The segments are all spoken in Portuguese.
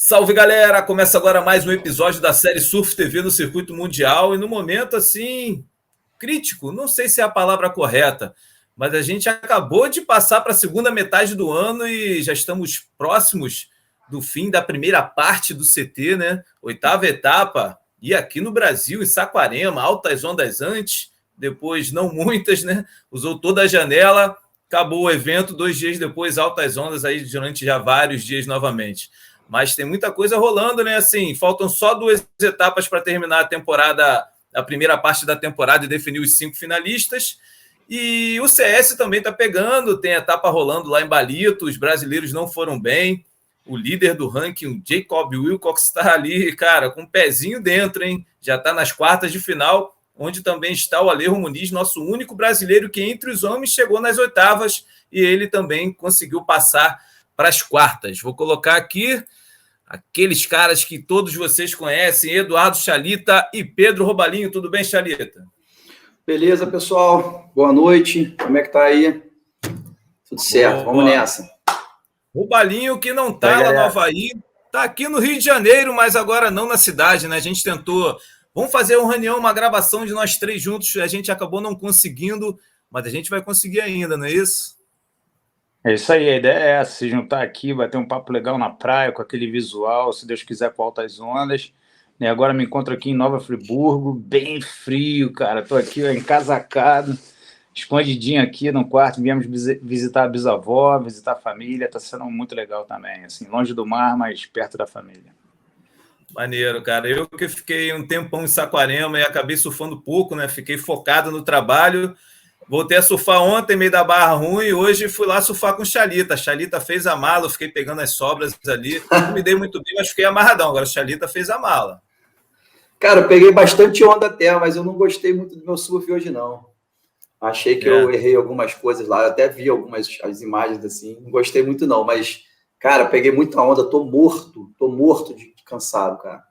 Salve, galera! Começa agora mais um episódio da série Surf TV no circuito mundial e no momento assim crítico, não sei se é a palavra correta, mas a gente acabou de passar para a segunda metade do ano e já estamos próximos do fim da primeira parte do CT, né? Oitava etapa, e aqui no Brasil, em Saquarema, altas ondas antes, depois não muitas, né? Usou toda a janela, acabou o evento, 2 dias depois, altas ondas aí durante já vários dias novamente. Mas tem muita coisa rolando, né? Assim, faltam só 2 etapas para terminar a temporada, a primeira parte da temporada e definir os 5 finalistas. E o CS também está pegando, tem etapa rolando lá em Balito, os brasileiros não foram bem. O líder do ranking, o Jacob Wilcox, está ali, cara, com um pezinho dentro, hein? Já está nas quartas de final, onde também está o Alejo Muniz, nosso único brasileiro que entre os homens chegou nas oitavas e ele também conseguiu passar para as quartas. Vou colocar aqui aqueles caras que todos vocês conhecem, Eduardo Chalita e Pedro Robalinho. Tudo bem, Chalita? Beleza, pessoal. Boa noite. Como é que tá aí? Tudo certo, vamos nessa. Robalinho, que não tá lá no Havaí, tá aqui no Rio de Janeiro, mas agora não na cidade, né? A gente tentou, vamos fazer uma reunião, uma gravação de nós três juntos, a gente acabou não conseguindo, mas a gente vai conseguir ainda, não é isso? É isso aí, a ideia é essa, se juntar aqui, bater um papo legal na praia, com aquele visual, se Deus quiser, com altas ondas. E agora me encontro aqui em Nova Friburgo, bem frio, cara. Tô aqui ó, encasacado, escondidinho aqui no quarto. Viemos visitar a bisavó, visitar a família. Tá sendo muito legal também, assim, longe do mar, mas perto da família. Maneiro, cara. Eu que fiquei um tempão em Saquarema e acabei surfando pouco, né? Fiquei focado no trabalho. Voltei a surfar ontem, meio da barra ruim, hoje fui lá surfar com o Chalita. A Chalita fez a mala, eu fiquei pegando as sobras ali. Não me dei muito bem, mas fiquei amarradão. Agora o Chalita fez a mala. Cara, eu peguei bastante onda até, mas eu não gostei muito do meu surf hoje, não. Achei que eu errei algumas coisas lá. Eu até vi algumas as imagens assim. Não gostei muito, não. Mas, cara, peguei muita onda. Tô morto de cansado, cara.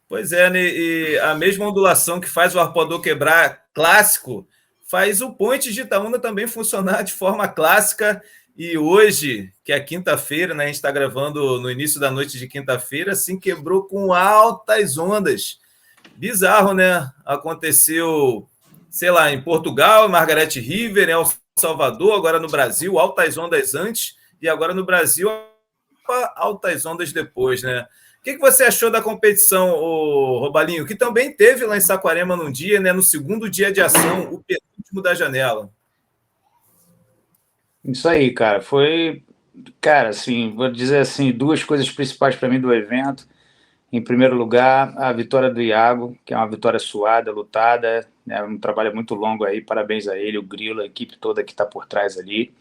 Pois é, né? E a mesma ondulação que faz o arpoador quebrar clássico faz o Ponte de Itaúna também funcionar de forma clássica. E hoje, que é quinta-feira, né, a gente está gravando no início da noite de quinta-feira, assim, quebrou com altas ondas. Bizarro, né? Aconteceu, sei lá, em Portugal, Margaret River, em El Salvador, agora no Brasil, altas ondas antes, e agora no Brasil, altas ondas depois, né? O que você achou da competição, Robalinho, que também teve lá em Saquarema num dia, né, no segundo dia de ação, o penúltimo da janela? Isso aí, cara. Foi, cara, assim, vou dizer assim, duas coisas principais para mim do evento. Em primeiro lugar, a vitória do Iago, que é uma vitória suada, lutada, né, um trabalho muito longo aí, parabéns a ele, o Grilo, a equipe toda que está por trás ali.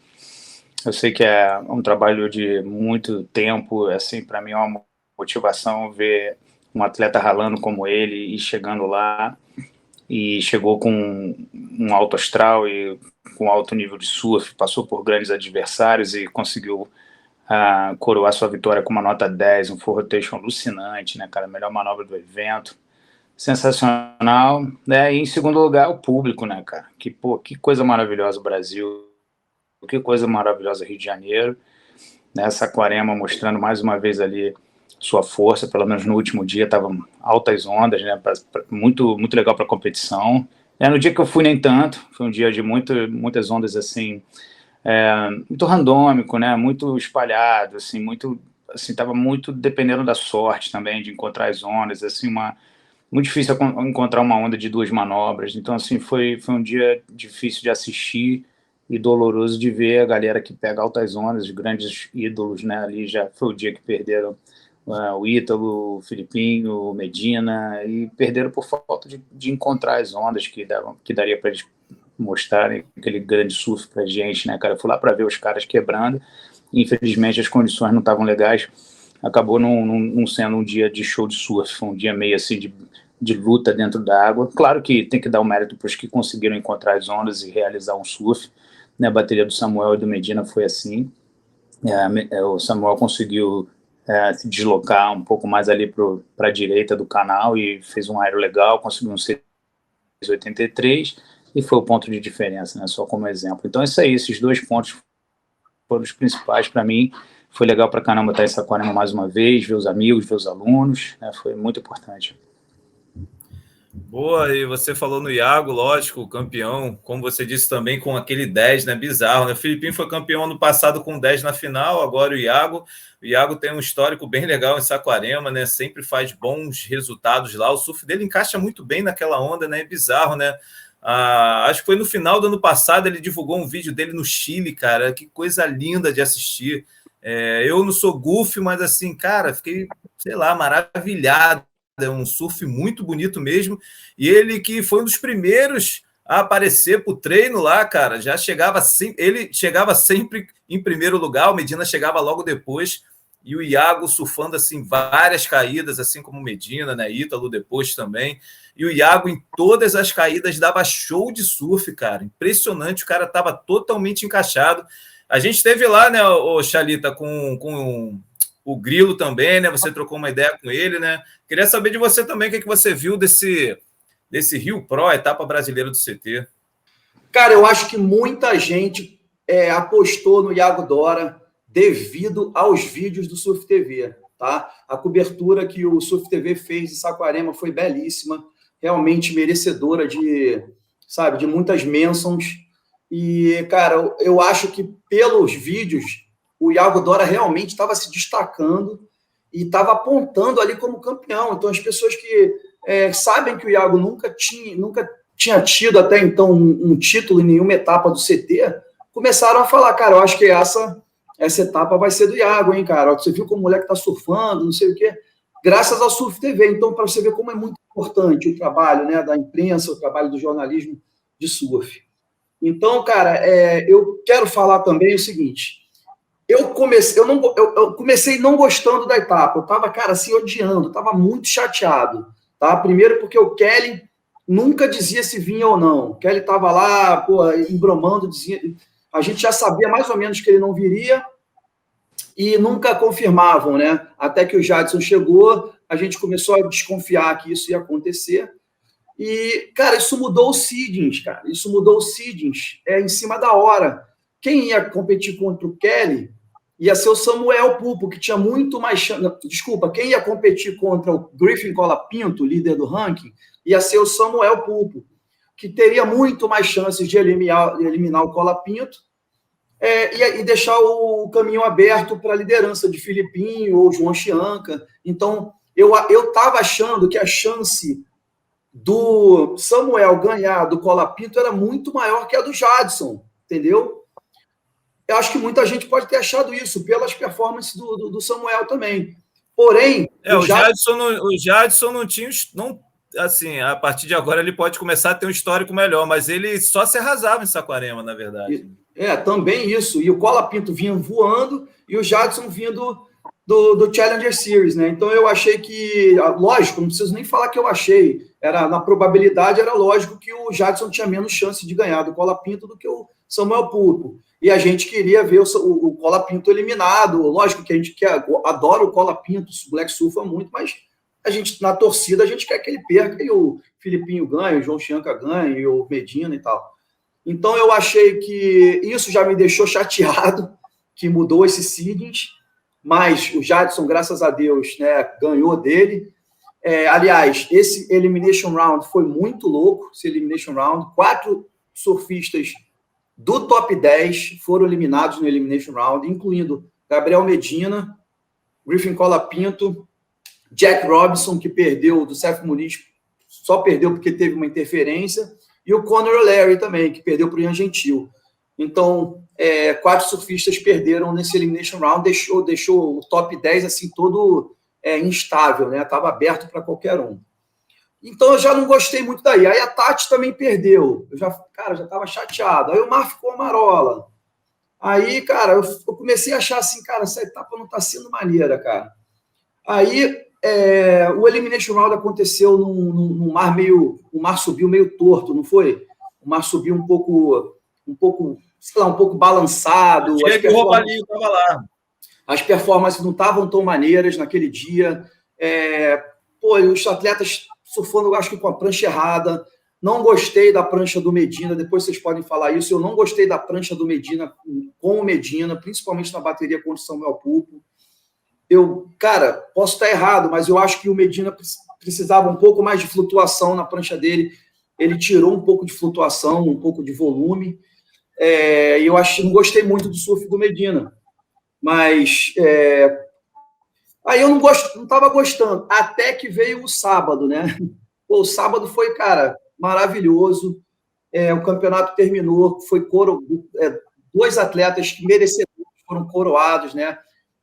Eu sei que é um trabalho de muito tempo, assim, para mim é uma motivação ver um atleta ralando como ele e chegando lá, e chegou com um alto astral e com alto nível de surf, passou por grandes adversários e conseguiu coroar sua vitória com uma nota 10, um full rotation alucinante, né, cara, melhor manobra do evento, sensacional, né, e em segundo lugar o público, né, cara, que coisa maravilhosa o Brasil, que coisa maravilhosa Rio de Janeiro, né, Saquarema mostrando mais uma vez ali sua força, pelo menos no último dia estavam altas ondas, né, muito, muito legal para a competição. No dia que eu fui nem tanto, foi um dia de muitas ondas assim, muito randômico, né, muito espalhado, assim, muito, assim, estava muito dependendo da sorte também de encontrar as ondas, assim, muito difícil encontrar uma onda de 2 manobras, então assim foi um dia difícil de assistir e doloroso de ver a galera que pega altas ondas, os grandes ídolos, né, ali já foi o dia que perderam o Ítalo, o Filipinho, o Medina, e perderam por falta de encontrar as ondas que daria para eles mostrarem aquele grande surf pra gente, né, cara? Eu fui lá para ver os caras quebrando, e infelizmente as condições não estavam legais, acabou não sendo um dia de show de surf, foi um dia meio assim de luta dentro da água. Claro que tem que dar o mérito para os que conseguiram encontrar as ondas e realizar um surf, né? A bateria do Samuel e do Medina foi assim, o Samuel conseguiu se deslocar um pouco mais ali para a direita do canal e fez um aero legal, conseguiu um 6,83 e foi o ponto de diferença, né, só como exemplo. Então isso aí, esses 2 pontos foram os principais para mim, Foi legal pra caramba estar em Saquarema mais uma vez, ver os amigos, ver os alunos, né? Foi muito importante. Boa, e você falou no Iago, lógico, campeão, como você disse também, com aquele 10, né? Bizarro, né? O Filipinho foi campeão ano passado com 10 na final, agora o Iago tem um histórico bem legal em Saquarema, né? Sempre faz bons resultados lá. O surf dele encaixa muito bem naquela onda, né? É bizarro, né? Acho que foi no final do ano passado, ele divulgou um vídeo dele no Chile, cara. Que coisa linda de assistir. Eu não sou goofy, mas assim, cara, fiquei, sei lá, maravilhado. É um surf muito bonito mesmo. E ele que foi um dos primeiros a aparecer para o treino lá, cara, já chegava ele chegava sempre em primeiro lugar, o Medina chegava logo depois, e o Iago surfando assim várias caídas, assim como o Medina, né? Ítalo depois também. E o Iago em todas as caídas dava show de surf, cara. Impressionante, o cara estava totalmente encaixado. A gente esteve lá, né, o Chalita, com o Grilo também, né? Você trocou uma ideia com ele, né? Queria saber de você também o que você viu desse Rio Pro, etapa brasileira do CT. Cara, eu acho que muita gente apostou no Iago Dora devido aos vídeos do Surf TV, tá? A cobertura que o Surf TV fez em Saquarema foi belíssima, realmente merecedora de muitas menções. E, cara, eu acho que pelos vídeos o Iago Dora realmente estava se destacando e estava apontando ali como campeão. Então, as pessoas que sabem que o Iago nunca tinha tido até então um título em nenhuma etapa do CT, começaram a falar, cara, eu acho que essa etapa vai ser do Iago, hein, cara? Você viu como o moleque tá surfando, não sei o quê. Graças ao Surf TV. Então, para você ver como é muito importante o trabalho, né, da imprensa, o trabalho do jornalismo de surf. Então, cara, eu quero falar também o seguinte... Eu comecei não gostando da etapa. Eu estava, cara, assim, odiando. Estava muito chateado. Tá? Primeiro porque o Kelly nunca dizia se vinha ou não. O Kelly estava lá, pô, embromando, dizia... A gente já sabia mais ou menos que ele não viria e nunca confirmavam, né? Até que o Jadson chegou, a gente começou a desconfiar que isso ia acontecer. E, cara, isso mudou os seedings, cara. Isso mudou os seedings em cima da hora. Quem ia competir contra o Kelly ia ser o Samuel Pupo, que tinha muito mais chance. Desculpa, quem ia competir contra o Griffin Colapinto, líder do ranking, ia ser o Samuel Pupo, que teria muito mais chances de eliminar o Colapinto e deixar o caminho aberto para a liderança de Filipinho ou João Chianca. Então, eu estava achando que a chance do Samuel ganhar do Colapinto era muito maior que a do Jadson, entendeu? Eu acho que muita gente pode ter achado isso pelas performances do Samuel também. Porém, o Jadson não tinha... assim, a partir de agora ele pode começar a ter um histórico melhor, mas ele só se arrasava em Saquarema, na verdade. Também isso. E o Colapinto vinha voando e o Jadson vindo do Challenger Series, né? Então eu achei que, lógico, não preciso nem falar que eu achei, na probabilidade era lógico que o Jadson tinha menos chance de ganhar do Colapinto do que o Samuel Pupo. E a gente queria ver o Colapinto eliminado. Lógico que a gente adora o Colapinto, o Black surfa muito, mas a gente, na torcida, a gente quer que ele perca e o Filipinho ganhe, o João Chianca ganhe, e o Medina e tal. Então eu achei que isso já me deixou chateado, que mudou esse seedings, mas o Jadson, graças a Deus, né, ganhou dele. Aliás, esse Elimination Round foi muito louco, esse Elimination Round. 4 surfistas do top 10 foram eliminados no Elimination Round, incluindo Gabriel Medina, Griffin Colapinto, Jack Robinson, que perdeu do Seth Muniz, só perdeu porque teve uma interferência, e o Conor O'Leary também, que perdeu para o Ian Gentil. Então, 4 surfistas perderam nesse Elimination Round, deixou o top 10 assim, todo instável, né? Estava aberto para qualquer um. Então, eu já não gostei muito daí. Aí a Tati também perdeu. Eu já estava chateado. Aí o Mar ficou amarola. Aí, cara, eu comecei a achar assim, cara, essa etapa não está sendo maneira, cara. Aí, o Elimination Round aconteceu num mar meio... O mar subiu meio torto, não foi? O mar subiu um pouco, sei lá, um pouco balançado. O Roubalinho estava lá. As performances não estavam tão maneiras naquele dia. Os atletas surfando, acho que com a prancha errada, Não gostei da prancha do Medina, depois vocês podem falar isso. Eu não gostei da prancha do Medina com o Medina, principalmente na bateria contra o Samuel Pulpo. Cara, posso estar errado, mas eu acho que o Medina precisava um pouco mais de flutuação na prancha dele. Ele tirou um pouco de flutuação, um pouco de volume. E eu não gostei muito do surf do Medina. Mas aí eu não estava gostando, até que veio o sábado, né? O sábado foi, cara, maravilhoso. O campeonato terminou, foi dois atletas que merecedores foram coroados, né?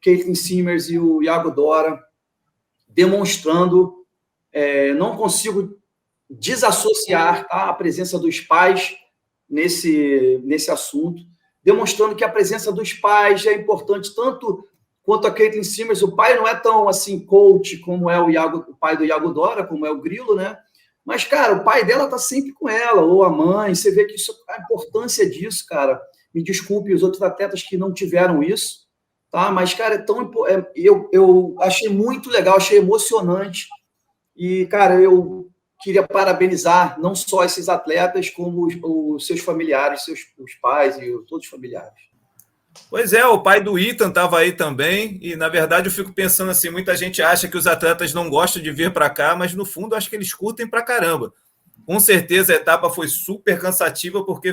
Caitlin Simmers e o Iago Dora, demonstrando, não consigo desassociar, tá, a presença dos pais nesse assunto, demonstrando que a presença dos pais é importante tanto quanto a Caitlin Simmers. O pai não é tão assim coach como é o pai do Iago Dora, como é o Grilo, né? Mas, cara, o pai dela tá sempre com ela, ou a mãe. Você vê que a importância disso, cara. Me desculpe os outros atletas que não tiveram isso, tá? Mas, cara, eu achei muito legal, achei emocionante. E, cara, eu queria parabenizar não só esses atletas, como os seus familiares, os pais e todos os familiares. Pois é, o pai do Ethan estava aí também, e na verdade eu fico pensando assim, muita gente acha que os atletas não gostam de vir para cá, mas no fundo acho que eles curtem pra caramba. Com certeza a etapa foi super cansativa, porque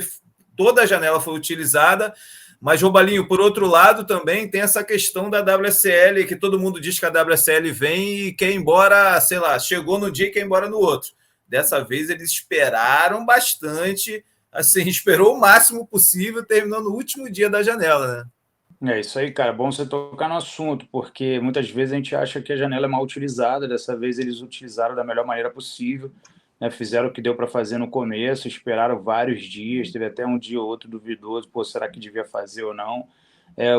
toda a janela foi utilizada, mas, Robalinho, por outro lado também tem essa questão da WSL, que todo mundo diz que a WSL vem e quer ir embora, sei lá, chegou no dia e quer ir embora no outro. Dessa vez eles esperaram bastante, assim, esperou o máximo possível, terminou no último dia da janela, né? É isso aí, cara. Bom você tocar no assunto, porque muitas vezes a gente acha que a janela é mal utilizada. Dessa vez eles utilizaram da melhor maneira possível, né? Fizeram o que deu para fazer no começo, esperaram vários dias, teve até um dia ou outro duvidoso, pô, será que devia fazer ou não?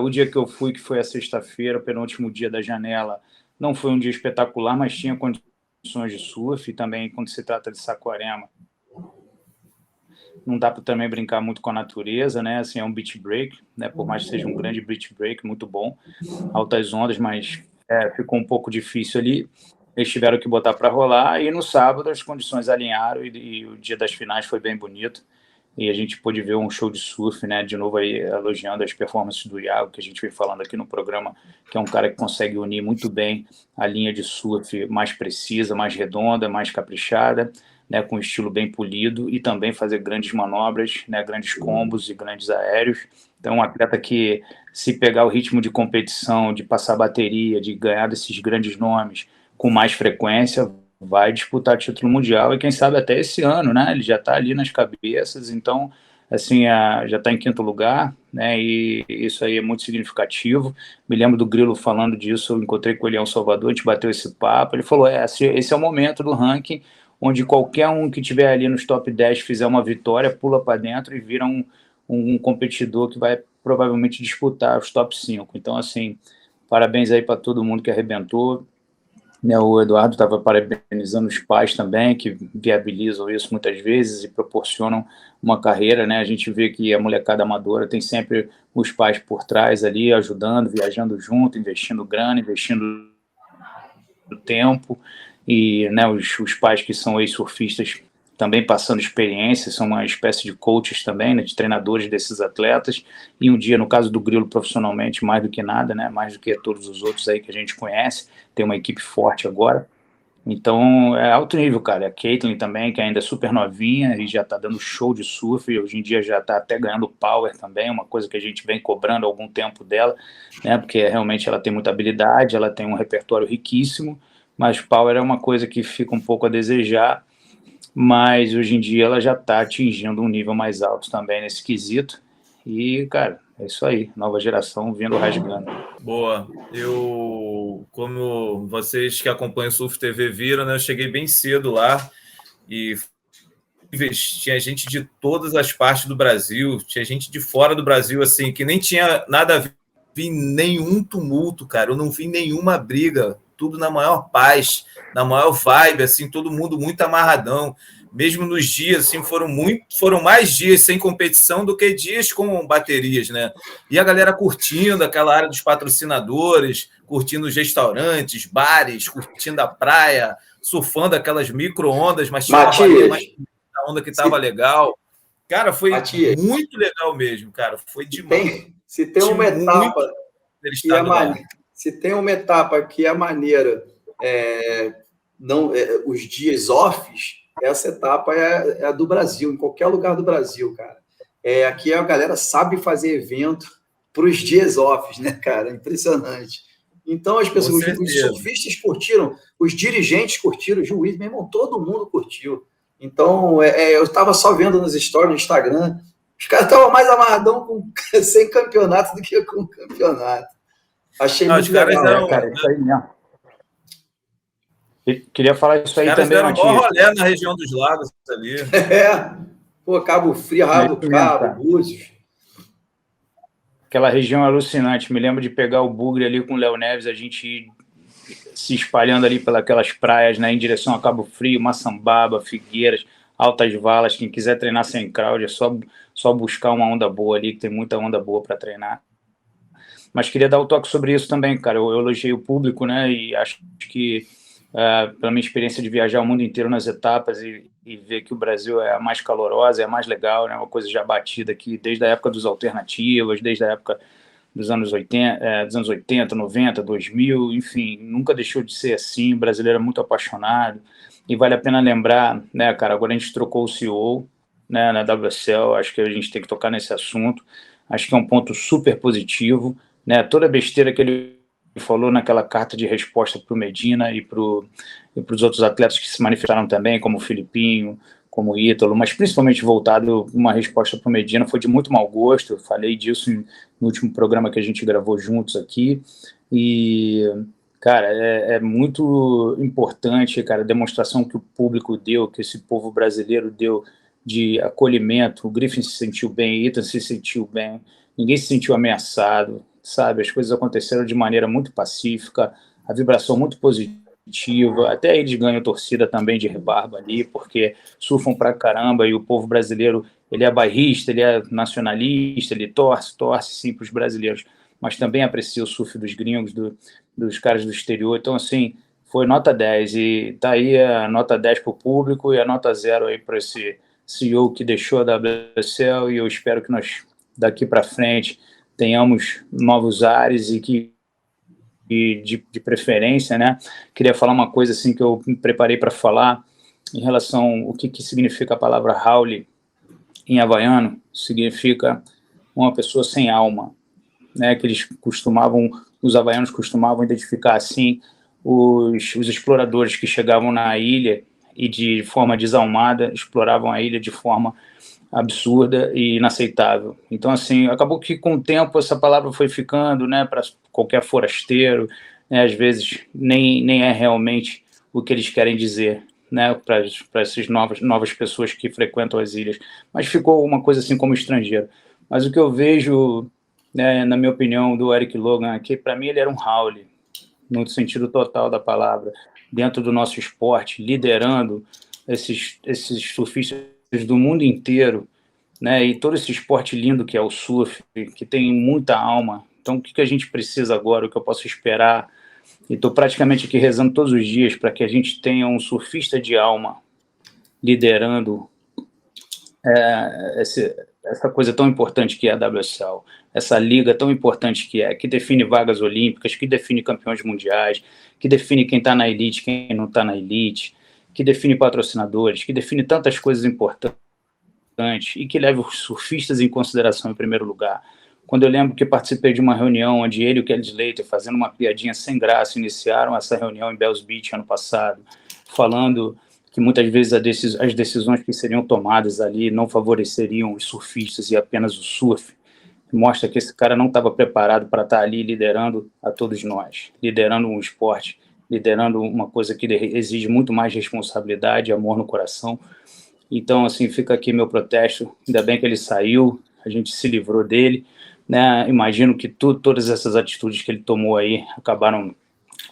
O dia que eu fui, que foi a sexta-feira, o penúltimo dia da janela, não foi um dia espetacular, mas tinha condições de surf, e também quando se trata de Saquarema, não dá para também brincar muito com a natureza, né? Assim, é um beach break, né? Por mais que seja um grande beach break, muito bom, altas ondas, mas ficou um pouco difícil ali. Eles tiveram que botar para rolar, e no sábado as condições alinharam, e o dia das finais foi bem bonito, e a gente pôde ver um show de surf, né? De novo aí elogiando as performances do Iago, que a gente vem falando aqui no programa, que é um cara que consegue unir muito bem a linha de surf mais precisa, mais redonda, mais caprichada, né, com um estilo bem polido, e também fazer grandes manobras, né, grandes combos e grandes aéreos. Então, um atleta que, se pegar o ritmo de competição, de passar bateria, de ganhar desses grandes nomes com mais frequência, vai disputar título mundial, e quem sabe até esse ano, né? Ele já está ali nas cabeças, então, assim, já está em quinto lugar, né? E isso aí é muito significativo. Me lembro do Grilo falando disso, eu encontrei com ele em Salvador, a gente bateu esse papo, ele falou, esse é o momento do ranking onde qualquer um que estiver ali nos top 10 fizer uma vitória, pula para dentro e vira um competidor que vai provavelmente disputar os top 5. Então, assim, parabéns aí para todo mundo que arrebentou, né? O Eduardo estava parabenizando os pais também, que viabilizam isso muitas vezes e proporcionam uma carreira, né? A gente vê que a molecada amadora tem sempre os pais por trás ali, ajudando, viajando junto, investindo grana, investindo tempo, e, né, os pais que são ex-surfistas também passando experiência, são uma espécie de coaches também, né, de treinadores desses atletas, e um dia, no caso do Grilo, profissionalmente, mais do que nada, né, mais do que todos os outros aí que a gente conhece, tem uma equipe forte agora. Então, é alto nível, cara. A Caitlin também, que ainda é super novinha e já tá dando show de surf, e hoje em dia já tá até ganhando power também, uma coisa que a gente vem cobrando há algum tempo dela, né, porque realmente ela tem muita habilidade, ela tem um repertório riquíssimo, mas power é uma coisa que fica um pouco a desejar, mas hoje em dia ela já está atingindo um nível mais alto também nesse quesito, e, cara, é isso aí, nova geração vindo rasgando. Boa, como vocês que acompanham o Surf TV viram, né, eu cheguei bem cedo lá, e tinha gente de todas as partes do Brasil, tinha gente de fora do Brasil, assim, que nem tinha nada a ver, vi nenhum tumulto, cara, eu não vi nenhuma briga, tudo na maior paz, na maior vibe, assim, todo mundo muito amarradão, mesmo nos dias, assim, foram mais dias sem competição do que dias com baterias, né? E a galera curtindo aquela área dos patrocinadores, curtindo os restaurantes, bares, curtindo a praia, surfando aquelas micro-ondas, mas tinha Matias, a onda que estava legal. Cara, foi Matias, muito legal mesmo, cara. Foi demais. se tem uma etapa que é lá. se tem uma etapa que é maneira, os dias offs, essa etapa é a do Brasil, em qualquer lugar do Brasil, cara. Aqui a galera sabe fazer evento para os dias offs, né, cara? Impressionante. Então, as pessoas, os surfistas curtiram, os dirigentes curtiram, o juiz, meu irmão, todo mundo curtiu. Então, eu estava só vendo nos stories, no Instagram, os caras estavam mais amarradão sem campeonato do que com campeonato. Achei muito legal. Cara, isso aí mesmo. Queria falar isso aí também. Os caras deram um rolê na região dos lagos ali. Cabo Frio, Rabo Cabo, Búzios. Aquela região alucinante. Me lembro de pegar o bugre ali com o Léo Neves, a gente ir se espalhando ali pelas praias, né, em direção a Cabo Frio, Maçambaba, Figueiras, Altas Valas. Quem quiser treinar sem crowd é só buscar uma onda boa ali, que tem muita onda boa para treinar. Mas queria dar o toque sobre isso também, cara. Eu elogiei o público, né, e acho que pela minha experiência de viajar o mundo inteiro nas etapas e ver que o Brasil é a mais calorosa, é a mais legal, né, uma coisa já batida aqui desde a época dos alternativas, desde a época dos anos 80, 90, 2000, enfim, nunca deixou de ser assim. O brasileiro é muito apaixonado, e vale a pena lembrar, né, cara, agora a gente trocou o CEO, né, na WSL, acho que a gente tem que tocar nesse assunto, acho que é um ponto super positivo, né, toda besteira que ele falou naquela carta de resposta para o Medina e para os outros atletas que se manifestaram também, como o Filipinho, como o Ítalo, mas principalmente voltado uma resposta para o Medina, foi de muito mau gosto. Eu falei disso no último programa que a gente gravou juntos aqui, e, cara, é muito importante, cara, a demonstração que o público deu, que esse povo brasileiro deu de acolhimento. O Griffin se sentiu bem, o Ethan se sentiu bem, ninguém se sentiu ameaçado, sabe? As coisas aconteceram de maneira muito pacífica, a vibração muito positiva, até eles ganham torcida também de rebarba ali, porque surfam pra caramba, e o povo brasileiro, ele é bairrista, ele é nacionalista, ele torce sim para os brasileiros, mas também aprecia o surf dos gringos, dos caras do exterior. Então, assim, foi nota 10, e tá aí a nota 10 para o público e a nota 0 aí para esse CEO que deixou a WSL, e eu espero que nós, daqui para frente, tenhamos novos ares, e que de preferência, né? Queria falar uma coisa assim que eu me preparei para falar em relação ao que significa a palavra haole em havaiano. Significa uma pessoa sem alma, né? Que os havaianos costumavam identificar assim os exploradores que chegavam na ilha e de forma desalmada exploravam a ilha de forma absurda e inaceitável. Então, assim, acabou que com o tempo essa palavra foi ficando, né, para qualquer forasteiro, né, às vezes nem é realmente o que eles querem dizer, né, para essas novas pessoas que frequentam as ilhas, mas ficou uma coisa assim como estrangeiro. Mas o que eu vejo, né, na minha opinião, do Eric Logan, que para mim ele era um haole, no sentido total da palavra, dentro do nosso esporte, liderando esses surfistas do mundo inteiro, né, e todo esse esporte lindo que é o surf, que tem muita alma. Então, o que a gente precisa agora, o que eu posso esperar, e estou praticamente aqui rezando todos os dias para que a gente tenha um surfista de alma liderando essa coisa tão importante que é a WSL, essa liga tão importante que define vagas olímpicas, que define campeões mundiais, que define quem está na elite, quem não está na elite, que define patrocinadores, que define tantas coisas importantes, e que leva os surfistas em consideração em primeiro lugar. Quando eu lembro que participei de uma reunião onde ele e o Kelly Slater, fazendo uma piadinha sem graça, iniciaram essa reunião em Bells Beach ano passado, falando que muitas vezes as decisões que seriam tomadas ali não favoreceriam os surfistas e apenas o surf, mostra que esse cara não estava preparado para estar ali liderando a todos nós, liderando um esporte, liderando uma coisa que exige muito mais responsabilidade e amor no coração. Então, assim, fica aqui meu protesto. Ainda bem que ele saiu, a gente se livrou dele, né? Imagino que todas essas atitudes que ele tomou aí acabaram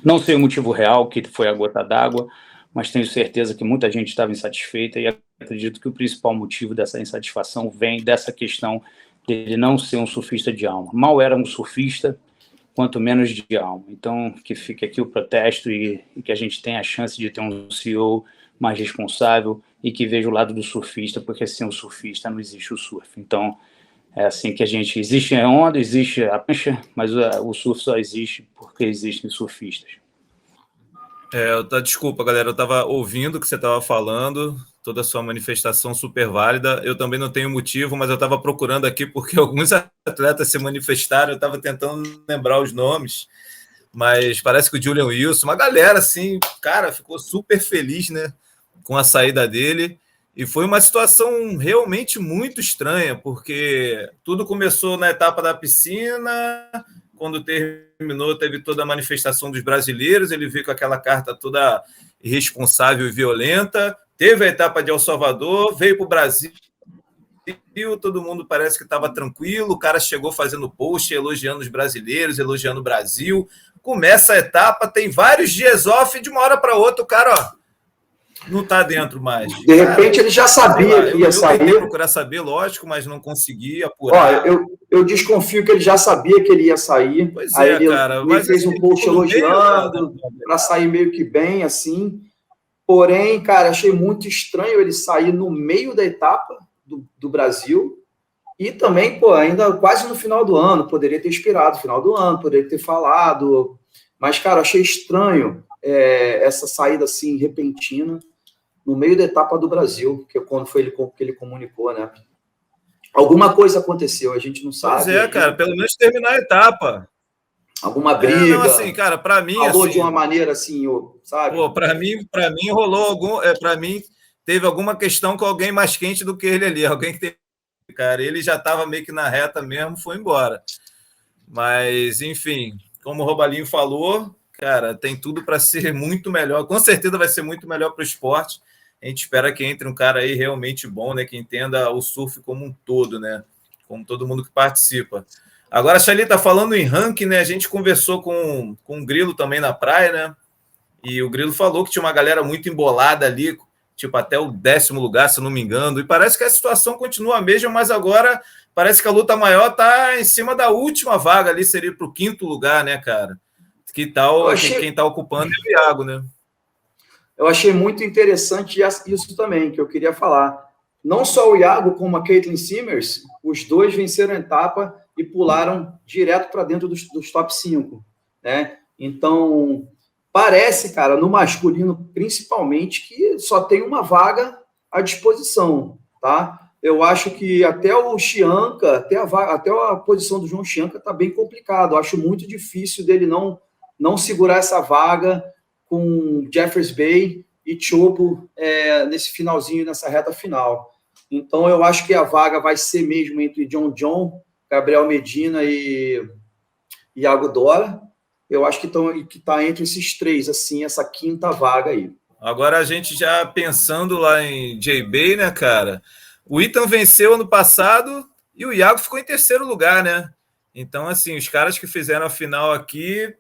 não ser o motivo real, que foi a gota d'água, mas tenho certeza que muita gente estava insatisfeita, e acredito que o principal motivo dessa insatisfação vem dessa questão dele não ser um surfista de alma. Mal era um surfista, quanto menos de alma. Então, que fique aqui o protesto, e que a gente tenha a chance de ter um CEO mais responsável e que veja o lado do surfista, porque sem o surfista não existe o surf. Então, é assim que a gente... Existe a onda, existe a prancha, mas o surf só existe porque existem surfistas. Desculpa, galera, eu estava ouvindo o que você estava falando, toda a sua manifestação super válida. Eu também não tenho motivo, mas eu estava procurando aqui porque alguns atletas se manifestaram, eu estava tentando lembrar os nomes, mas parece que o Julian Wilson, uma galera assim, cara, ficou super feliz, né, com a saída dele. E foi uma situação realmente muito estranha, porque tudo começou na etapa da piscina. Quando terminou, teve toda a manifestação dos brasileiros, ele veio com aquela carta toda irresponsável e violenta. Teve a etapa de El Salvador, veio para o Brasil, todo mundo parece que estava tranquilo, o cara chegou fazendo post, elogiando os brasileiros, elogiando o Brasil. Começa a etapa, tem vários dias off, de uma hora para outra o cara, não está dentro mais. De repente ele já sabia que ia sair. Eu tentei procurar saber, lógico, mas não consegui apurar. Eu desconfio que ele já sabia que ele ia sair. Pois aí ele, cara. Ele fez um post elogiando para sair meio que bem, assim. Porém, cara, achei muito estranho ele sair no meio da etapa do Brasil. E também, ainda quase no final do ano. Poderia ter esperado o final do ano, poderia ter falado. Mas, cara, achei estranho essa saída assim repentina no meio da etapa do Brasil, que quando foi que ele comunicou, né? Alguma coisa aconteceu, a gente não sabe. Pois cara, pelo menos terminar a etapa. Alguma briga. Não, assim, cara, para mim... Falou assim, de uma maneira assim, sabe? Para mim rolou algum... para mim, teve alguma questão com alguém mais quente do que ele ali. Alguém que teve... Cara, ele já estava meio que na reta mesmo, foi embora. Mas, enfim, como o Robalinho falou, cara, tem tudo para ser muito melhor. Com certeza vai ser muito melhor para o esporte. A gente espera que entre um cara aí realmente bom, né? Que entenda o surf como um todo, né? Como todo mundo que participa. Agora, Chalita, falando em ranking, né? A gente conversou com o Grilo também na praia, né? E o Grilo falou que tinha uma galera muito embolada ali, tipo até o 10º lugar, se não me engano. E parece que a situação continua a mesma, mas agora parece que a luta maior tá em cima da última vaga ali, seria para o 5º lugar, né, cara? Que tal quem tá ocupando é o Iago, né? Eu achei muito interessante isso também, que eu queria falar. Não só o Iago, como a Caitlin Simmers, os dois venceram a etapa e pularam direto para dentro dos top 5, né? Então, parece, cara, no masculino, principalmente, que só tem uma vaga à disposição, tá? Eu acho que até o Chianca, até a posição do João Chianca está bem complicado. Eu acho muito difícil dele não segurar essa vaga com Jeffers Bay e Chopo nesse finalzinho, nessa reta final. Então, eu acho que a vaga vai ser mesmo entre John, Gabriel Medina e Iago Dora. Eu acho que está entre esses três, assim, essa 5ª vaga aí. Agora a gente já pensando lá em J-Bay, né, cara? O Ethan venceu ano passado e o Iago ficou em 3º lugar, né? Então, assim, os caras que fizeram a final aqui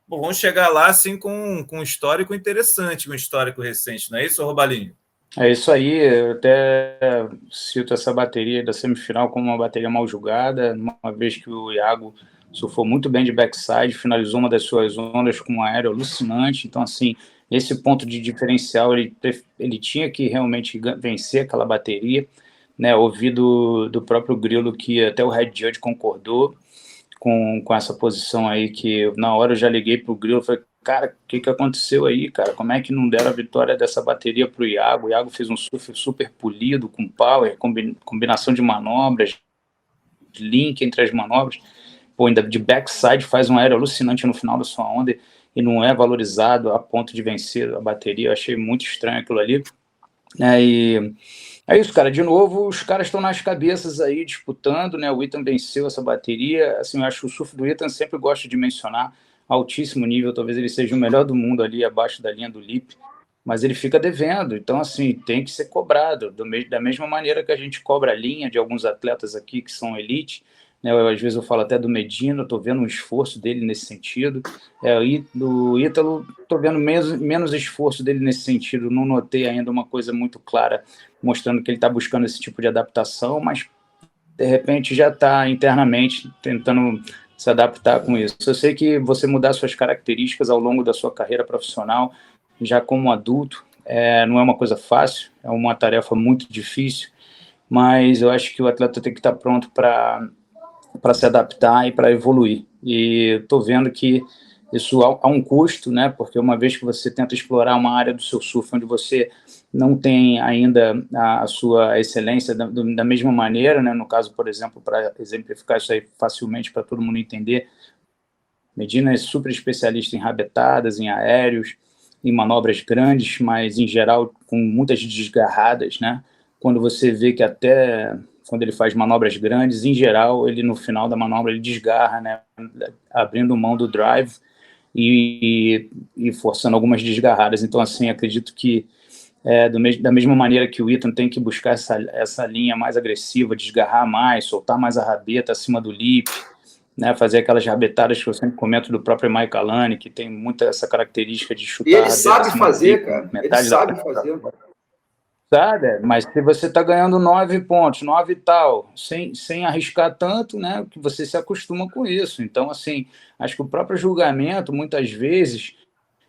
vão chegar lá assim com um histórico interessante, um histórico recente, não é isso, Robalinho? É isso aí, eu até cito essa bateria da semifinal como uma bateria mal julgada, uma vez que o Iago surfou muito bem de backside, finalizou uma das suas ondas com um aéreo alucinante. Então, assim, esse ponto de diferencial, ele tinha que realmente vencer aquela bateria, né? Ouvi do próprio Grilo que até o Head Judge concordou com essa posição aí, que na hora eu já liguei pro Grilo, falei, cara, o que aconteceu aí, cara? Como é que não deram a vitória dessa bateria pro Iago? O Iago fez um surf super polido, com power, combinação de manobras, link entre as manobras, ainda de backside, faz um aéreo alucinante no final da sua onda e não é valorizado a ponto de vencer a bateria. Eu achei muito estranho aquilo ali. E é isso, cara. De novo, os caras estão nas cabeças aí disputando, né? O Ethan venceu essa bateria. Assim, eu acho que o surf do Ethan sempre gosto de mencionar altíssimo nível. Talvez ele seja o melhor do mundo ali abaixo da linha do lip, mas ele fica devendo. Então, assim, tem que ser cobrado da mesma maneira que a gente cobra a linha de alguns atletas aqui que são elite. Né? Às vezes eu falo até do Medina, estou vendo um esforço dele nesse sentido. Do Ítalo, estou vendo menos esforço dele nesse sentido. Não notei ainda uma coisa muito clara mostrando que ele está buscando esse tipo de adaptação, mas de repente já está internamente tentando se adaptar com isso. Eu sei que você mudar suas características ao longo da sua carreira profissional, já como adulto, não é uma coisa fácil, é uma tarefa muito difícil, mas eu acho que o atleta tem que estar pronto para se adaptar e para evoluir. E estou vendo que isso há um custo, né? Porque uma vez que você tenta explorar uma área do seu surf onde você não tem ainda a sua excelência da mesma maneira, né? No caso, por exemplo, para exemplificar isso aí facilmente para todo mundo entender, Medina é super especialista em rabetadas, em aéreos, em manobras grandes, mas em geral com muitas desgarradas, né? Quando você vê que até quando ele faz manobras grandes, em geral, ele no final da manobra ele desgarra, né? Abrindo mão do drive e forçando algumas desgarradas. Então, assim, acredito que da mesma maneira que o Ethan tem que buscar essa linha mais agressiva, desgarrar mais, soltar mais a rabeta acima do lip, né, fazer aquelas rabetadas que eu sempre comento do próprio Mike Alane, que tem muita essa característica de chutar. E ele sabe fazer, cara. Ele sabe fazer. Sabe? Mas se você está ganhando 9 pontos, 9 e tal, sem arriscar tanto, né, que você se acostuma com isso. Então, assim, acho que o próprio julgamento, muitas vezes,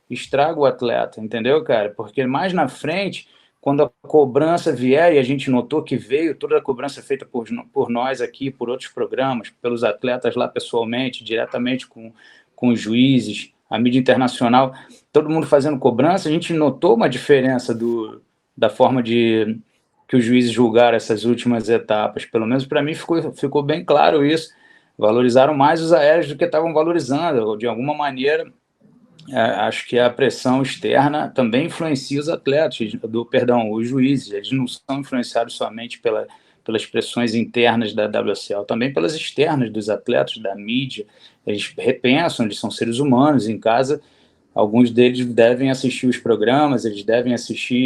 estraga o atleta, entendeu, cara? Porque mais na frente, quando a cobrança vier, e a gente notou que veio toda a cobrança feita por nós aqui, por outros programas, pelos atletas lá pessoalmente, diretamente com os juízes, a mídia internacional, todo mundo fazendo cobrança, a gente notou uma diferença da forma que os juízes julgaram essas últimas etapas. Pelo menos para mim ficou bem claro isso. Valorizaram mais os aéreos do que estavam valorizando. De alguma maneira, acho que a pressão externa também influencia os atletas, os juízes. Eles não são influenciados somente pelas pressões internas da WSL, também pelas externas dos atletas, da mídia. Eles repensam, eles são seres humanos em casa. Alguns deles devem assistir os programas, eles devem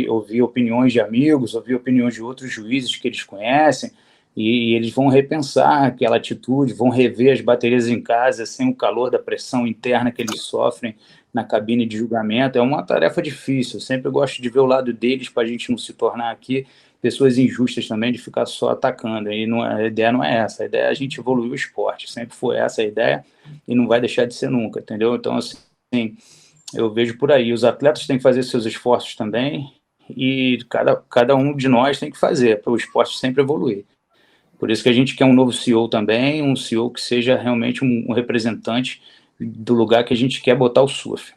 ouvir opiniões de amigos, ouvir opiniões de outros juízes que eles conhecem, e eles vão repensar aquela atitude, vão rever as baterias em casa sem o calor da pressão interna que eles sofrem na cabine de julgamento. É uma tarefa difícil, eu sempre gosto de ver o lado deles para a gente não se tornar aqui pessoas injustas também, de ficar só atacando. E a ideia não é essa, a ideia é a gente evoluir o esporte, sempre foi essa a ideia e não vai deixar de ser nunca, entendeu? Então, assim, eu vejo por aí, os atletas têm que fazer seus esforços também e cada um de nós tem que fazer para o esporte sempre evoluir. Por isso que a gente quer um novo CEO também, um CEO que seja realmente um representante do lugar que a gente quer botar o surf.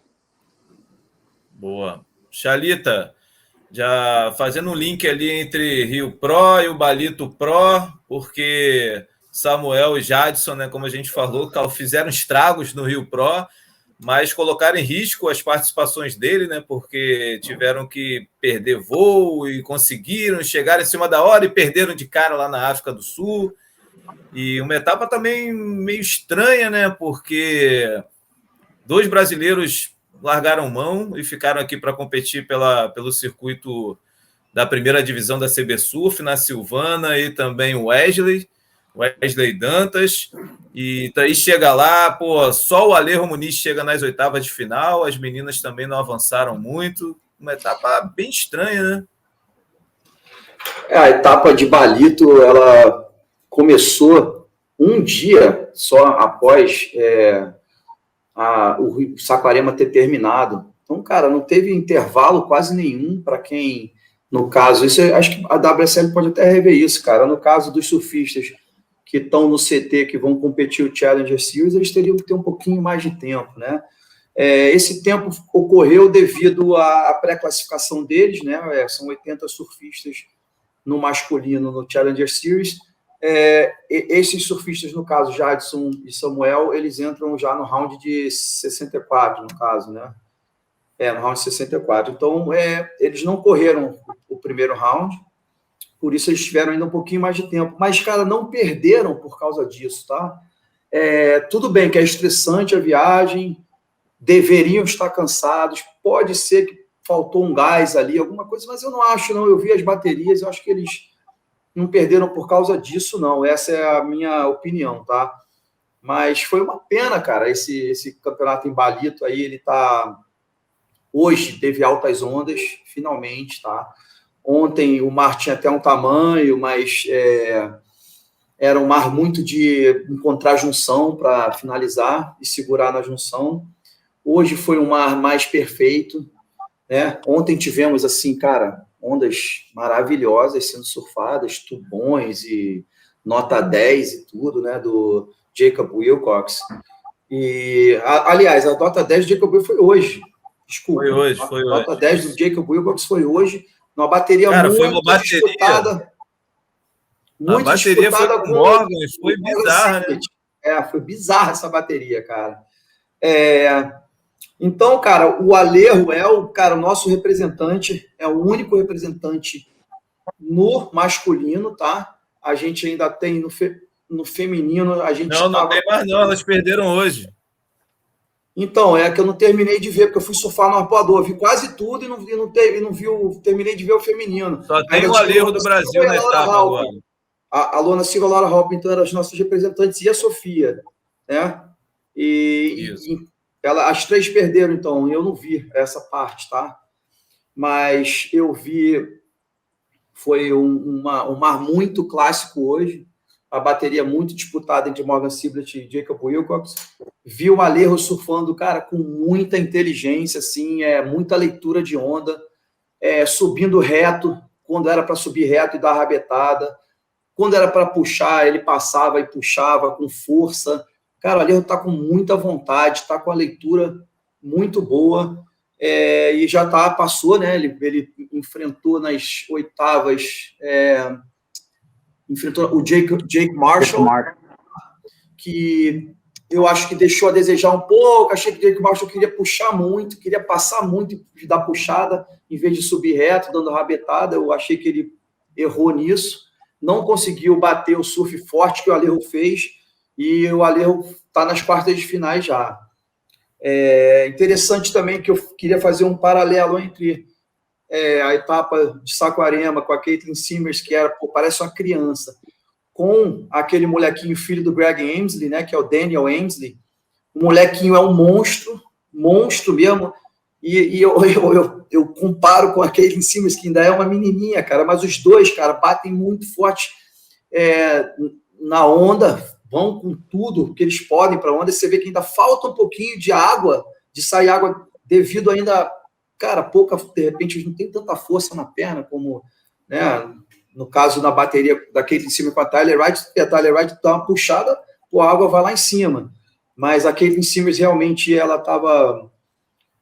Boa. Chalita, já fazendo um link ali entre Rio Pro e o Balito Pro, porque Samuel e Jadson, né, como a gente falou, fizeram estragos no Rio Pro, mas colocaram em risco as participações dele, né, porque tiveram que perder voo e conseguiram chegar em cima da hora e perderam de cara lá na África do Sul. E uma etapa também meio estranha, né, porque 2 brasileiros largaram mão e ficaram aqui para competir pelo circuito da primeira divisão da CB Surf, na Silvana, e também o Wesley Dantas, e daí chega lá, só o Alejo Muniz chega nas oitavas de final, as meninas também não avançaram muito, uma etapa bem estranha, né? A etapa de Balito, ela começou um dia só após o Saquarema ter terminado. Então, cara, não teve intervalo quase nenhum para quem, no caso, acho que a WSL pode até rever isso, cara. No caso dos surfistas que estão no CT, que vão competir o Challenger Series, eles teriam que ter um pouquinho mais de tempo, né? Esse tempo ocorreu devido à pré-classificação deles, né? São 80 surfistas no masculino no Challenger Series. Esses surfistas, no caso, Jadson e Samuel, eles entram já no round de 64, no caso, né? No round de 64. Então, eles não correram o primeiro round, por isso eles tiveram ainda um pouquinho mais de tempo. Mas, cara, não perderam por causa disso, tá? Tudo bem que é estressante a viagem, deveriam estar cansados, pode ser que faltou um gás ali, alguma coisa, mas eu não acho, não. Eu vi as baterias, eu acho que eles não perderam por causa disso, não. Essa é a minha opinião, tá? Mas foi uma pena, cara, esse campeonato em Balito aí, ele tá... Hoje teve altas ondas, finalmente, tá? Ontem o mar tinha até um tamanho, mas era um mar muito de encontrar junção para finalizar e segurar na junção. Hoje foi um mar mais perfeito. né? Ontem tivemos, assim, cara, ondas maravilhosas sendo surfadas, tubões e nota 10 e tudo, né? Do Jacob Wilcox. E, aliás, a nota 10 do Jacob Wilcox foi hoje. Desculpa. Foi nota hoje. 10 do Jacob Wilcox foi hoje, numa bateria foi uma bateria disputada. A bateria foi com o Morgan, foi bizarra, né? Foi bizarra essa bateria, cara. Então, cara, o Alejo é o nosso representante, é o único representante no masculino, tá? A gente ainda tem no feminino, a gente não tem mais não, elas perderam hoje. Então, é que eu não terminei de ver, porque eu fui surfar no arpoador, vi quase tudo e não terminei de ver o feminino. Só tem o Alejo do Brasil na etapa agora. A Lona Silva e a Laura Hop, então, eram as nossas representantes, e a Sofia, né? E as três perderam, então, eu não vi essa parte, tá? Mas eu vi, foi um mar muito clássico hoje, a bateria muito disputada entre Morgan Siblet e Jacob Wilcox. Vi o Alejo surfando, cara, com muita inteligência, assim, muita leitura de onda, subindo reto, quando era para subir reto e dar rabetada. Quando era para puxar, ele passava e puxava com força. Cara, o Alejo está com muita vontade, está com a leitura muito boa, e já passou, né? Ele enfrentou nas oitavas, enfrentou o Jake Marshall, que eu acho que deixou a desejar um pouco. Achei que o Jake Marshall queria puxar muito, queria passar muito e dar puxada, em vez de subir reto, dando rabetada. Eu achei que ele errou nisso. Não conseguiu bater o surf forte que o Alejo fez, e o Alejo está nas quartas de finais já. Interessante também que eu queria fazer um paralelo entre a etapa de Saquarema com a Caitlin Simmers, que parece uma criança, com aquele molequinho, filho do Greg Emsley, né, que é o Daniel Emsley. O molequinho é um monstro mesmo, e eu comparo com a Caitlin Simmers, que ainda é uma menininha, cara, mas os dois, cara, batem muito forte na onda, vão com tudo que eles podem para a onda, e você vê que ainda falta um pouquinho de água, de sair água, devido ainda, cara, pouca, de repente, eles não tem tanta força na perna, como, né, no caso, na bateria da Caitlin Simmers com a Tyler Wright, e a Tyler Wright dá uma puxada, a água vai lá em cima. Mas a Caitlin Simmers, realmente, ela estava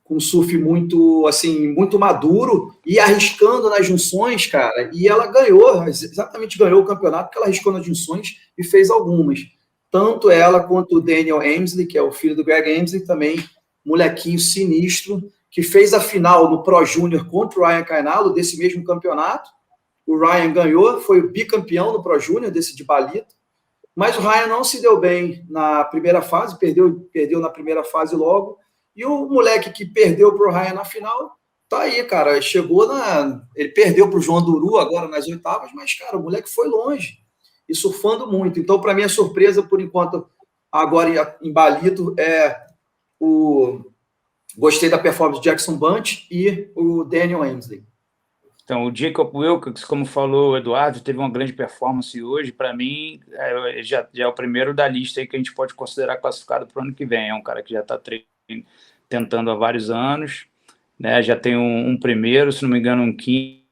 com um surf muito, assim, muito maduro e arriscando nas junções, cara, e ela exatamente ganhou o campeonato, porque ela arriscou nas junções e fez algumas. Tanto ela quanto o Daniel Emsley, que é o filho do Greg Emsley, também, molequinho sinistro, que fez a final no Pro Júnior contra o Ryan Cainalo, desse mesmo campeonato. O Ryan ganhou, foi o bicampeão no Pro Júnior, desse de Balito, mas o Ryan não se deu bem na primeira fase, perdeu na primeira fase logo. E o moleque que perdeu para o Ryan na final, tá aí, cara. Ele perdeu para o João Duru agora nas oitavas, mas, cara, o moleque foi longe e surfando muito. Então, para mim, a surpresa, por enquanto, agora em Balito, gostei da performance de Jackson Bunch e o Daniel Emsley. Então, o Jacob Wilcox, como falou o Eduardo, teve uma grande performance hoje. Para mim, já é o primeiro da lista aí que a gente pode considerar classificado para o ano que vem. É um cara que já está tentando há vários anos, né? Já tem um primeiro, se não me engano, um quinto,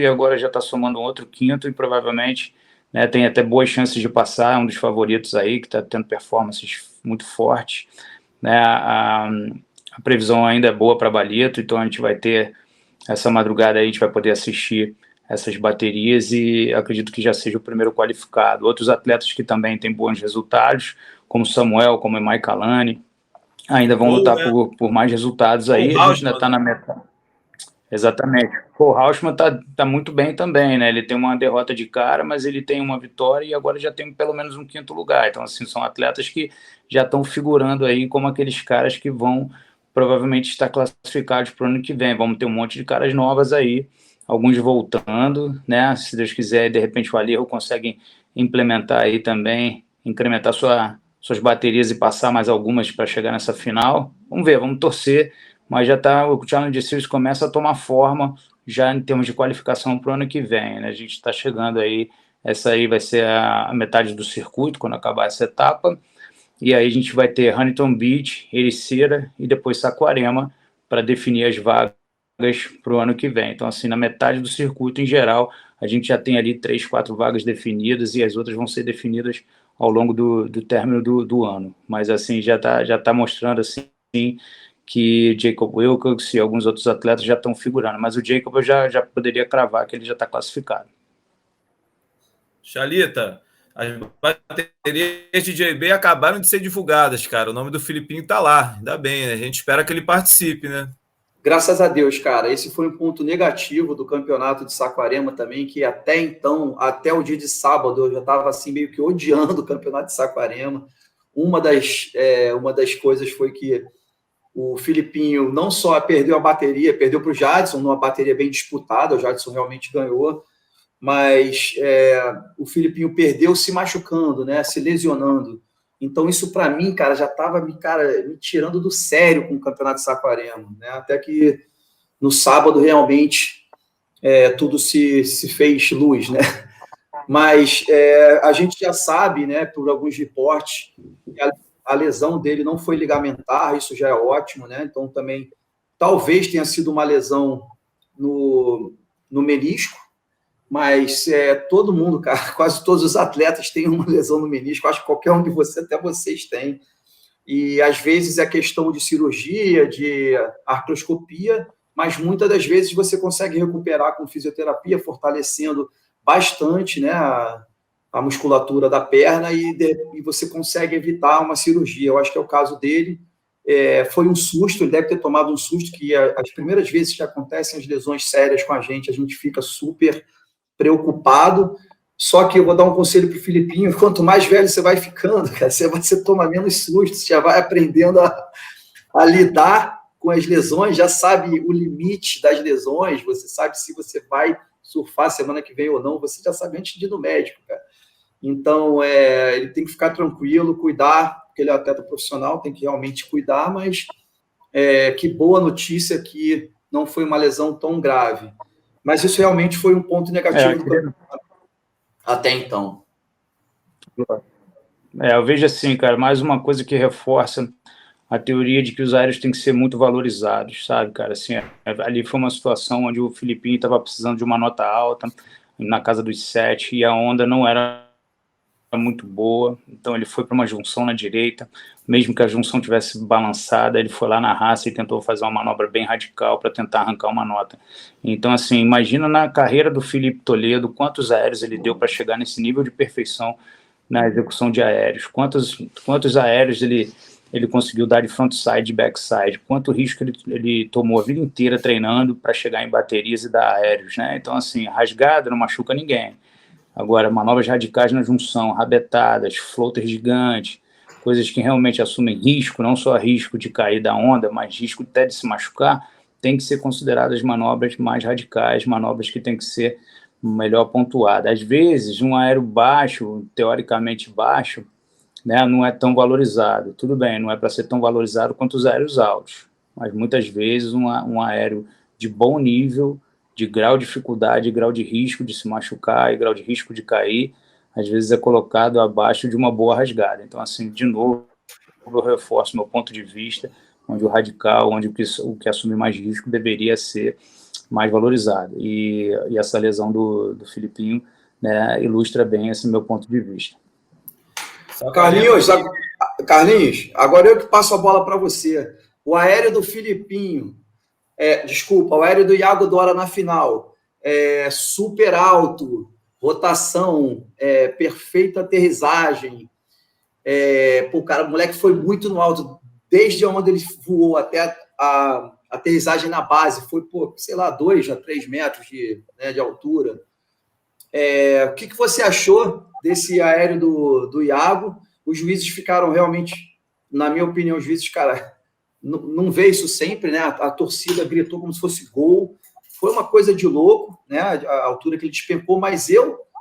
e agora já está somando um outro quinto, e provavelmente, né, tem até boas chances de passar. É um dos favoritos aí, que está tendo performances muito fortes, né? A previsão ainda é boa para Balito, então a gente vai ter essa madrugada aí, a gente vai poder assistir essas baterias, e acredito que já seja o primeiro qualificado. Outros atletas que também têm bons resultados, como Samuel, como Mike Alane, ainda vão lutar por mais resultados aí. A gente ainda está na metade. Exatamente. O Hausmann tá muito bem também, né? Ele tem uma derrota de cara, mas ele tem uma vitória e agora já tem pelo menos um quinto lugar. Então, assim, são atletas que já estão figurando aí como aqueles caras que vão provavelmente estar classificados para o ano que vem. Vamos ter um monte de caras novas aí, alguns voltando, né? Se Deus quiser, de repente o Alejo consegue implementar aí também, incrementar suas baterias e passar mais algumas para chegar nessa final. Vamos ver, vamos torcer, mas já o Challenge Series começa a tomar forma já em termos de qualificação para o ano que vem, né? A gente está chegando aí, essa aí vai ser a metade do circuito, quando acabar essa etapa, e aí a gente vai ter Huntington Beach, Ericeira e depois Saquarema para definir as vagas para o ano que vem. Então, assim, na metade do circuito, em geral, a gente já tem ali 3, 4 vagas definidas e as outras vão ser definidas ao longo do término do ano. Mas, assim, já tá mostrando, assim, que Jacob Wilcox e alguns outros atletas já estão figurando. Mas o Jacob eu já poderia cravar que ele já está classificado. Chalita, as baterias de JB acabaram de ser divulgadas, cara. O nome do Filipinho tá lá, ainda bem, né? A gente espera que ele participe, né? Graças a Deus, cara. Esse foi um ponto negativo do campeonato de Saquarema também, que até então, até o dia de sábado, eu já estava assim meio que odiando o campeonato de Saquarema. Uma das coisas foi que o Filipinho não só perdeu a bateria, perdeu para o Jadson, numa bateria bem disputada, o Jadson realmente ganhou, mas o Filipinho perdeu se machucando, né, se lesionando. Então, isso para mim, cara, já estava me tirando do sério com o campeonato de Saquarema, né? Até que no sábado, realmente, tudo se fez luz, né? Mas a gente já sabe, né, por alguns reportes, que a lesão dele não foi ligamentar, isso já é ótimo, né? Então, também, talvez tenha sido uma lesão no menisco, mas todo mundo, cara, quase todos os atletas têm uma lesão no menisco, acho que qualquer um de vocês, até vocês têm, e às vezes é questão de cirurgia, de artroscopia, mas muitas das vezes você consegue recuperar com fisioterapia, fortalecendo bastante, né, a musculatura da perna e você consegue evitar uma cirurgia. Eu acho que é o caso dele. Foi um susto, ele deve ter tomado um susto, que as primeiras vezes que acontecem as lesões sérias com a gente fica super preocupado. Só que eu vou dar um conselho para o Filipinho: quanto mais velho você vai ficando, cara, você toma menos sustos, já vai aprendendo a lidar com as lesões, já sabe o limite das lesões, você sabe se você vai surfar semana que vem ou não, você já sabe antes de ir no médico, cara. Então, ele tem que ficar tranquilo, cuidar, porque ele é atleta profissional, tem que realmente cuidar, mas que boa notícia que não foi uma lesão tão grave. Mas isso realmente foi um ponto negativo do campeonato até então. Eu vejo assim, cara, mais uma coisa que reforça a teoria de que os aéreos têm que ser muito valorizados, sabe, cara? Assim, ali foi uma situação onde o Filipinho estava precisando de uma nota alta, na casa dos 7, e a onda não era muito boa, então ele foi para uma junção na direita, mesmo que a junção tivesse balançada, ele foi lá na raça e tentou fazer uma manobra bem radical para tentar arrancar uma nota. Então, assim, imagina na carreira do Felipe Toledo, quantos aéreos ele deu para chegar nesse nível de perfeição na execução de aéreos, quantos aéreos ele conseguiu dar de frontside e backside, quanto risco ele tomou a vida inteira treinando para chegar em baterias e dar aéreos, né? Então, assim, rasgada não machuca ninguém. Agora, manobras radicais na junção, rabetadas, floaters gigantes, coisas que realmente assumem risco, não só risco de cair da onda, mas risco até de se machucar, tem que ser consideradas manobras mais radicais, manobras que tem que ser melhor pontuadas. Às vezes, um aéreo baixo, teoricamente baixo, né, não é tão valorizado. Tudo bem, não é para ser tão valorizado quanto os aéreos altos, mas muitas vezes um aéreo de bom nível, de grau de dificuldade, grau de risco de se machucar e grau de risco de cair, às vezes é colocado abaixo de uma boa rasgada. Então, assim, de novo, eu reforço meu ponto de vista, onde o radical, onde o que assume mais risco deveria ser mais valorizado. E essa lesão do Filipinho, né, ilustra bem esse meu ponto de vista. Carlinhos, agora eu que passo a bola para você. O aéreo do Filipinho, o aéreo do Iago Dora na final, super alto, rotação, perfeita aterrissagem. O moleque foi muito no alto, desde onde ele voou até a aterrissagem na base, foi, 2 a 3 metros de altura. O que você achou desse aéreo do Iago? Os juízes ficaram realmente, na minha opinião, os juízes, cara, não vê isso sempre, né? A torcida gritou como se fosse gol. Foi uma coisa de louco, né? A altura que ele despencou, mas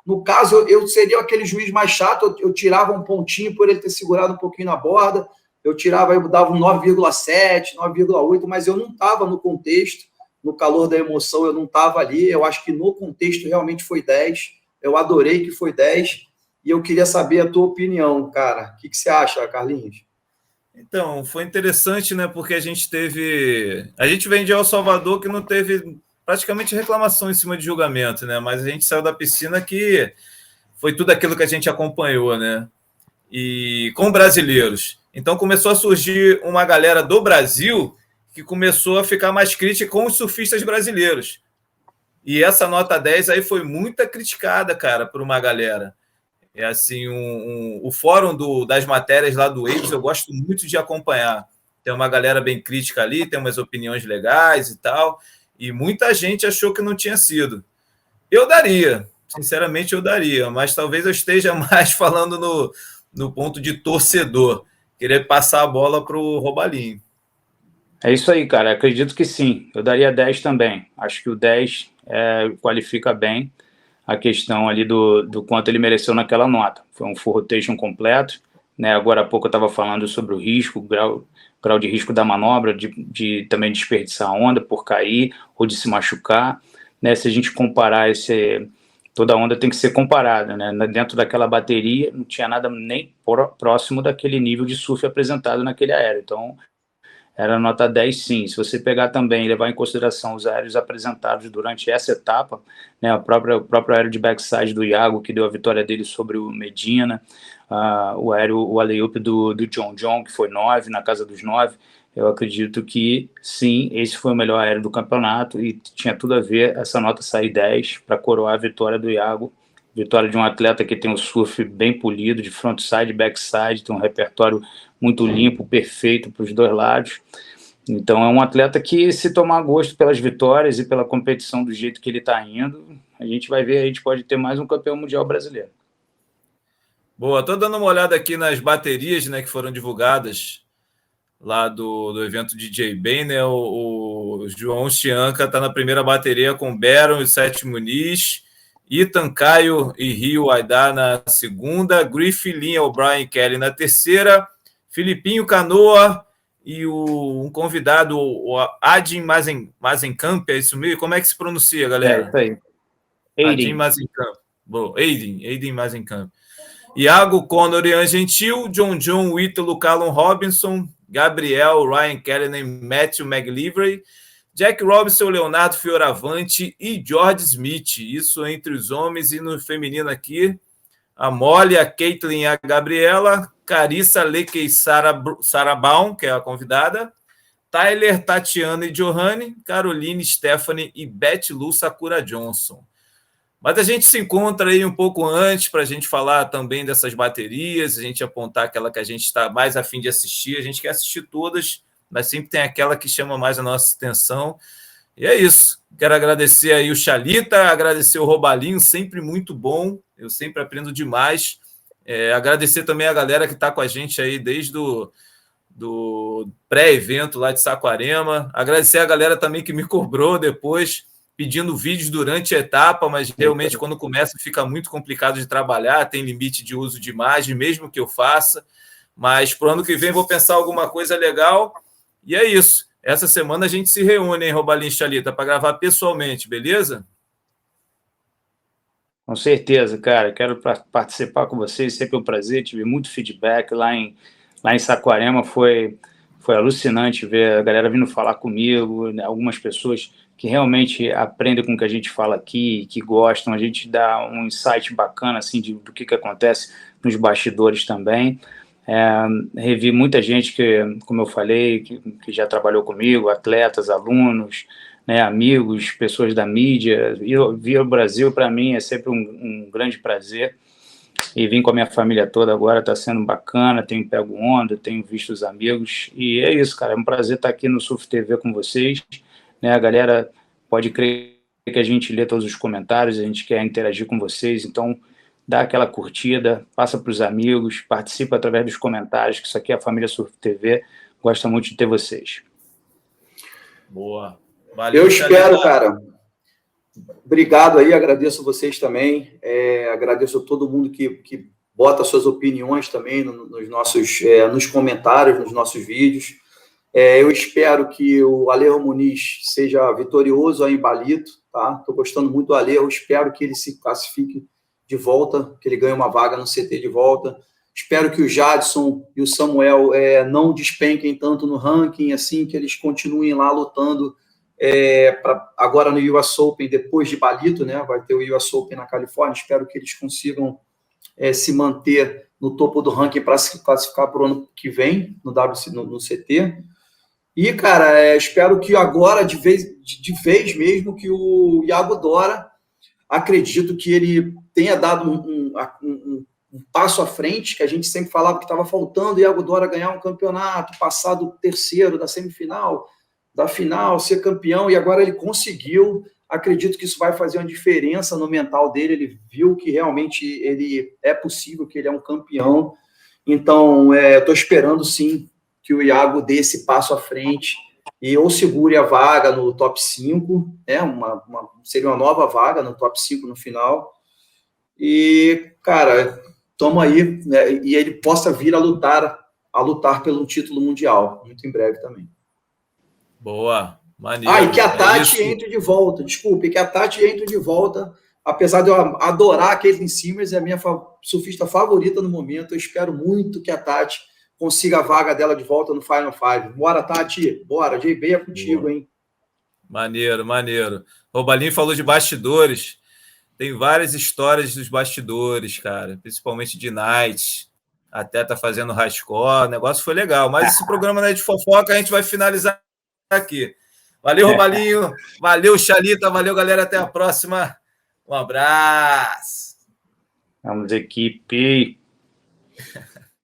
no caso, eu seria aquele juiz mais chato, eu tirava um pontinho por ele ter segurado um pouquinho na borda, eu dava um 9,7, 9,8, mas eu não estava no contexto, no calor da emoção, eu não estava ali. Eu acho que no contexto realmente foi 10. Eu adorei que foi 10. E eu queria saber a tua opinião, cara. O que você acha, Carlinhos? Então, foi interessante, né? Porque a gente vem de El Salvador que não teve praticamente reclamação em cima de julgamento, né? Mas a gente saiu da piscina que foi tudo aquilo que a gente acompanhou, né? E com brasileiros. Então começou a surgir uma galera do Brasil que começou a ficar mais crítica com os surfistas brasileiros. E essa nota 10 aí foi muito criticada, cara, por uma galera. É assim, o fórum das matérias lá do Waves eu gosto muito de acompanhar. Tem uma galera bem crítica ali, tem umas opiniões legais e tal, e muita gente achou que não tinha sido. Eu daria, sinceramente eu daria, mas talvez eu esteja mais falando no ponto de torcedor, querer passar a bola para o Robalinho. É isso aí, cara, acredito que sim, eu daria 10 também, acho que o 10 qualifica bem a questão ali do quanto ele mereceu naquela nota. Foi um full rotation completo, né? Agora há pouco eu estava falando sobre o risco, o grau de risco da manobra, de também desperdiçar a onda por cair ou de se machucar, né? Se a gente comparar toda a onda tem que ser comparada, né? Dentro daquela bateria não tinha nada nem próximo daquele nível de surf apresentado naquele aéreo, então era nota 10 sim. Se você pegar também e levar em consideração os aéreos apresentados durante essa etapa, né, o próprio aéreo de backside do Iago, que deu a vitória dele sobre o Medina, o alley-oop do John, que foi 9, na casa dos 9, eu acredito que sim, esse foi o melhor aéreo do campeonato e tinha tudo a ver essa nota sair 10 para coroar a vitória do Iago, vitória de um atleta que tem um surf bem polido, de frontside, backside, tem um repertório muito limpo, perfeito para os dois lados. Então é um atleta que, se tomar gosto pelas vitórias e pela competição do jeito que ele está indo, a gente vai ver, a gente pode ter mais um campeão mundial brasileiro. Boa, estou dando uma olhada aqui nas baterias, né, que foram divulgadas lá do evento DJ Ben, né? O João Chianca está na primeira bateria com Baron e Sete Muniz, Ethan Caio e Rio Aidar na segunda, Griffin, Linha, O'Brien, Kelly na terceira, Filipinho Canoa e um convidado, o Adin Mazenkamp, é isso mesmo? Como é que se pronuncia, galera? É isso aí. Adin Mazenkamp. Bom, Aiden Mazenkamp. Iago, Conor e Ian Gentil, John, Ítalo, Callum Robinson, Gabriel, Ryan Kelly, Matthew McLivray, Jack Robinson, Leonardo Fioravante e George Smith. Isso entre os homens, e no feminino aqui, a Molly, a Caitlin e a Gabriela, Carissa, Leque e Sarah Baum, que é a convidada, Tyler, Tatiana e Johanne, Caroline, Stephanie e Beth Lu Sakura Johnson. Mas a gente se encontra aí um pouco antes para a gente falar também dessas baterias, a gente apontar aquela que a gente está mais a fim de assistir. A gente quer assistir todas, mas sempre tem aquela que chama mais a nossa atenção. E é isso. Quero agradecer aí o Chalita, agradecer o Robalinho, sempre muito bom. Eu sempre aprendo demais. Agradecer também a galera que está com a gente aí desde do pré-evento lá de Saquarema. Agradecer a galera também que me cobrou depois, pedindo vídeos durante a etapa, mas realmente quando começa fica muito complicado de trabalhar, tem limite de uso de imagem, mesmo que eu faça. Mas para o ano que vem vou pensar alguma coisa legal. E é isso. Essa semana a gente se reúne, hein, Robalinho e Chalita, para gravar pessoalmente, beleza? Com certeza, cara. Quero participar com vocês, sempre um prazer. Tive muito feedback lá em Saquarema. Foi alucinante ver a galera vindo falar comigo, né? Algumas pessoas que realmente aprendem com o que a gente fala aqui, que gostam. A gente dá um insight bacana assim, do que acontece nos bastidores também. Revi muita gente que, como eu falei, que já trabalhou comigo, atletas, alunos, né, amigos, pessoas da mídia. Vir ao Brasil, para mim, é sempre um grande prazer. E vim com a minha família toda agora, está sendo bacana, tenho pego onda, tenho visto os amigos. E é isso, cara, é um prazer estar aqui no Surf TV com vocês. Né, a galera pode crer que a gente lê todos os comentários, a gente quer interagir com vocês, então dá aquela curtida, passa para os amigos, participa através dos comentários, que isso aqui é a família Surf TV, gosta muito de ter vocês. Boa. Valeu, eu espero, cara. Obrigado aí, agradeço vocês também, agradeço a todo mundo que bota suas opiniões também nos comentários, nos nossos vídeos. Eu espero que o Alejo Muniz seja vitorioso aí em Balito, tá? Estou gostando muito do Alejo, espero que ele se classifique de volta, que ele ganhe uma vaga no CT de volta. Espero que o Jadson e o Samuel não despenquem tanto no ranking, assim, que eles continuem lá lutando agora no US Open, depois de Balito, né? Vai ter o US Open na Califórnia. Espero que eles consigam se manter no topo do ranking para se classificar para o ano que vem no CT. E, cara, espero que agora, de vez mesmo, que o Iago Dora, acredito que ele tenha dado um passo à frente, que a gente sempre falava que estava faltando o Iago Dora ganhar um campeonato, passar do terceiro, da semifinal, da final, ser campeão, e agora ele conseguiu. Acredito que isso vai fazer uma diferença no mental dele. Ele viu que realmente ele é possível, que ele é um campeão. Então, eu estou esperando, sim, que o Iago dê esse passo à frente e ou segure a vaga no top 5, né? Seria uma nova vaga no top 5 no final. E, cara, toma aí, né? E ele possa vir a lutar pelo título mundial, muito em breve também. Boa, maneiro. E que a Tati entre de volta, desculpe, que a Tati entre de volta, apesar de eu adorar a Caitlin Simmers, é a minha surfista favorita no momento. Eu espero muito que a Tati consiga a vaga dela de volta no Final Five. Bora, Tati, bora, JB é contigo, boa. Hein? Maneiro. Robalinho falou de bastidores. Tem várias histórias dos bastidores, cara, principalmente de Knight. Até tá fazendo hardcore, o negócio foi legal. Mas esse programa não é de fofoca, a gente vai finalizar aqui. Valeu, Robalinho. Valeu, Xalita. Valeu, galera. Até a próxima. Um abraço. Vamos, equipe.